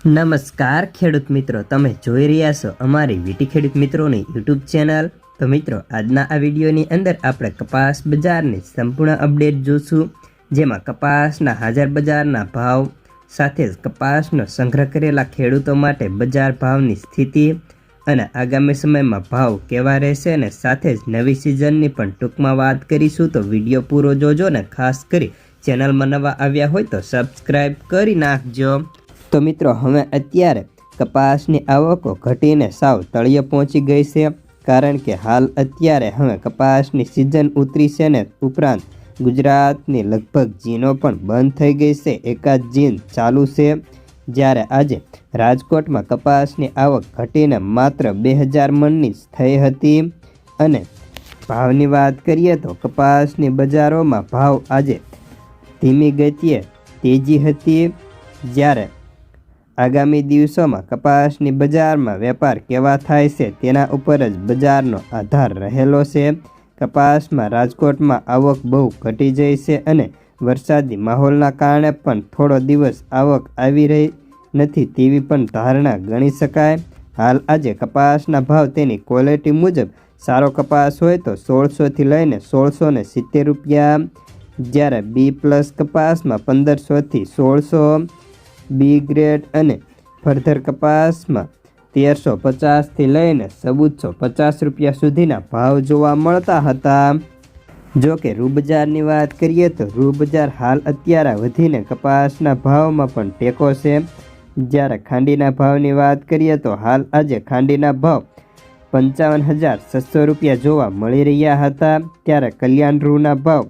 નમસ્કાર ખેડૂત મિત્રો, તમે જોઈ રહ્યા છો અમારી વીટી ખેડૂત મિત્રોની યુટ્યુબ ચેનલ। તો મિત્રો, આજના આ વિડીયોની અંદર આપણે કપાસ બજારની સંપૂર્ણ અપડેટ જોશું, જેમાં કપાસના હાજર બજારના ભાવ સાથે જ કપાસનો સંગ્રહ કરેલા ખેડૂતો માટે બજાર ભાવની સ્થિતિ અને આગામી સમયમાં ભાવ કેવા રહેશે અને સાથે જ નવી સિઝનની પણ ટૂંકમાં વાત કરીશું। તો વિડીયો પૂરો જોજો ને ખાસ કરી ચેનલમાં નવા આવ્યા હોય તો સબસ્ક્રાઈબ કરી નાખજો। તો મિત્રો, હવે અત્યારે કપાસની આવકો ઘટીને સાવ તળિયે પહોંચી ગઈ છે, કારણ કે હાલ અત્યારે હવે કપાસની સિઝન ઉતરી છે ને ઉપરાંત ગુજરાતની લગભગ જીનો પણ બંધ થઈ ગઈ છે, એકાદ જીન ચાલુ છે। જ્યારે આજે રાજકોટમાં કપાસની આવક ઘટીને માત્ર 2000 મણની થઈ હતી અને ભાવની વાત કરીએ તો કપાસની બજારોમાં ભાવ આજે ધીમી ગતિએ તેજી હતી। જ્યારે આગામી દિવસોમાં કપાસની બજારમાં વેપાર કેવા થાય છે તેના ઉપર જ બજારનો આધાર રહેલો છે। કપાસમાં રાજકોટમાં આવક બહુ ઘટી જઈ છે અને વરસાદી માહોલના કારણે પણ થોડો દિવસ આવક આવી રહી નથી તેવી પણ ધારણા ગણી શકાય। હાલ આજે કપાસના ભાવ તેની ક્વોલિટી મુજબ સારો કપાસ હોય તો 1600થી લઈને 1670 રૂપિયા, જ્યારે બી પ્લસ કપાસમાં 1500થી 1600, બી ગ્રેડ અને ફર્ધર કપાસમાં 1350થી લઈને 1450 રૂપિયા સુધીના ભાવ જોવા મળતા હતા। જો કે રૂ બજારની વાત કરીએ તો રૂ બજાર હાલ અત્યારે વધીને કપાસના ભાવમાં પણ ટેકો છે। જ્યારે ખાંડીના ભાવની વાત કરીએ તો હાલ આજે ખાંડીના ભાવ 55600 રૂપિયા જોવા મળી રહ્યા હતા, ત્યારે કલ્યાણ રૂના ભાવ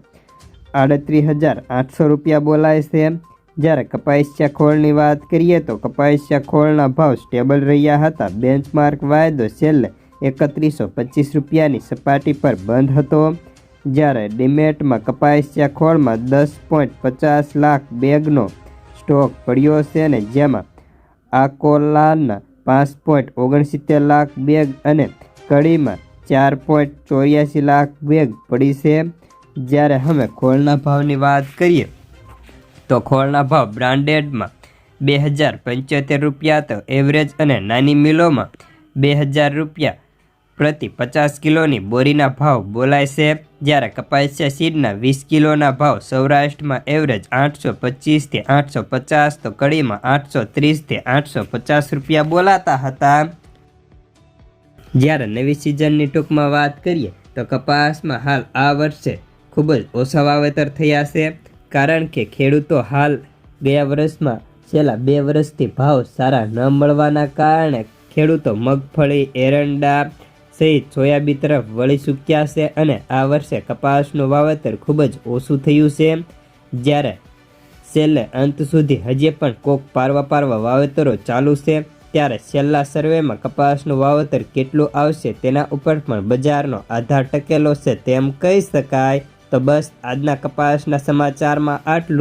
38800 રૂપિયા બોલાય છે। જ્યારે કપાસિયા ખોળની વાત કરીએ તો કપાસિયા ખોળના ભાવ સ્ટેબલ રહ્યા હતા। બેન્ચમાર્ક વાયદો છેલ્લે 3125 રૂપિયાની સપાટી પર બંધ હતો, જ્યારે ડીમેટમાં કપાસિયા ખોળમાં 10.50 લાખ બેગનો સ્ટોક પડ્યો છે અને જેમાં આકોલાના 5.69 લાખ બેગ અને કડીમાં 4.84 લાખ બેગ પડી છે। જ્યારે હવે ખોળના ભાવની વાત કરીએ તો ખોળના ભાવ બ્રાન્ડેડમાં 2075 રૂપિયા તો એવરેજ અને નાની મિલોમાં 2000 રૂપિયા પ્રતિ 50 કિલોની બોરીના ભાવ બોલાય છે। જ્યારે કપાસિયા સીડના 20 કિલોના ભાવ સૌરાષ્ટ્રમાં એવરેજ 825થી 850 તો કડીમાં 830થી 850 રૂપિયા બોલાતા હતા। જ્યારે નવી સિઝનની ટૂંકમાં વાત કરીએ તો કપાસમાં હાલ આ વર્ષે ખૂબ જ ઓછા વાવેતર થયા છે, કારણ કે ખેડૂતો હાલ ગયા વર્ષમાં છેલ્લા 2 વર્ષથી ભાવ સારા ન મળવાના કારણે ખેડૂતો મગફળી, એરંડા સહિત સોયાબીન તરફ વળી ચૂક્યા છે અને આ વર્ષે કપાસનું વાવેતર ખૂબ જ ઓછું થયું છે। જ્યારે છેલ્લે અંત સુધી હજી પણ કોક પારવા વાવેતરો ચાલુ છે, ત્યારે છેલ્લા સર્વેમાં કપાસનું વાવેતર કેટલું આવશે તેના ઉપર પણ બજારનો આધાર ટકેલો છે તેમ કહી શકાય। તો બસ આજના કપાસના સમાચારમાં આટલું।